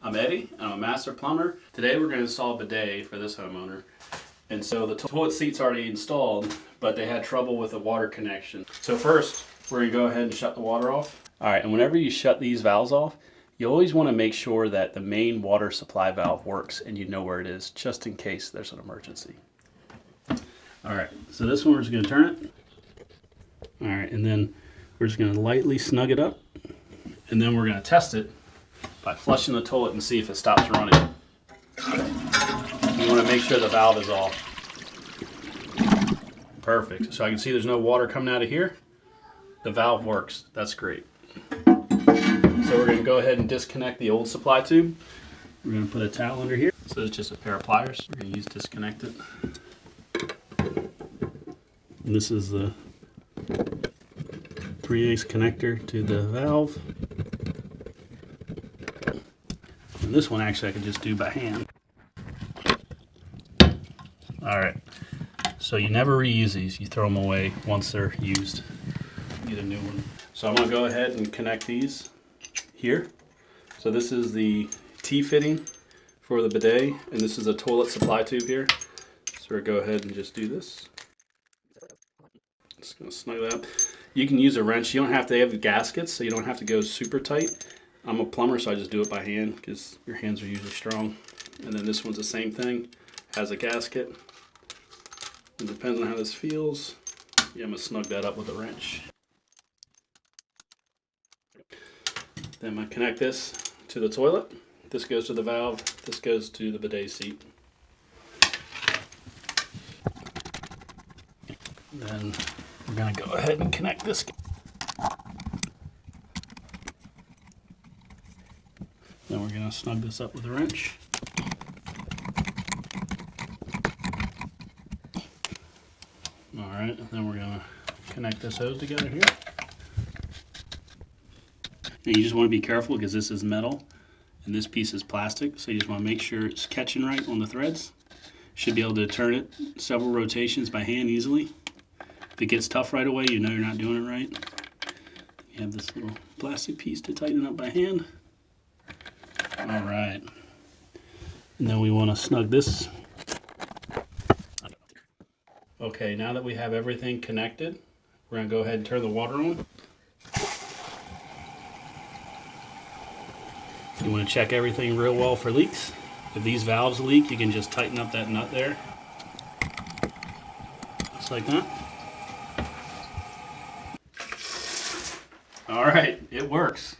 I'm Eddie, I'm a master plumber. Today we're going to install a bidet for this homeowner. And so the toilet seat's already installed, but they had trouble with the water connection. So first, we're going to go ahead and shut the water off. All right, and whenever you shut these valves off, you always want to make sure that the main water supply valve works and you know where it is, just in case there's an emergency. All right, so this one we're just going to turn it. All right, and then we're just going to lightly snug it up. And then we're going to test it by flushing the toilet and see if it stops running. You want to make sure the valve is off. Perfect. So I can see there's no water coming out of here. The valve works. That's great. So we're going to go ahead and disconnect the old supply tube. We're going to put a towel under here. So it's just a pair of pliers. We're going to use disconnect it. And this is the 3/8 connector to the valve. And this one actually I could just do by hand. All right, so you never reuse these. You throw them away once they're used. Get a new one. So I'm gonna go ahead and connect these here. So this is the T-fitting for the bidet, and this is a toilet supply tube here. So we'll go ahead and just do this. Just gonna snug that up. You can use a wrench. You don't have to have gaskets, so you don't have to go super tight. I'm a plumber, so I just do it by hand because your hands are usually strong. And then this one's the same thing, has a gasket. It depends on how this feels. Yeah, I'm gonna snug that up with a wrench. Then I'm gonna connect this to the toilet. This goes to the valve. This goes to the bidet seat. Then we're gonna go ahead and connect this. Then we're going to snug this up with a wrench. All right, and then we're going to connect this hose together here. And you just want to be careful because this is metal and this piece is plastic, so you just want to make sure it's catching right on the threads. Should be able to turn it several rotations by hand easily. If it gets tough right away, you know you're not doing it right. You have this little plastic piece to tighten up by hand. All right, and then we want to snug this. Okay, now that we have everything connected, we're going to go ahead and turn the water on. You want to check everything real well for leaks. If these valves leak, you can just tighten up that nut there. Just like that. All right, it works.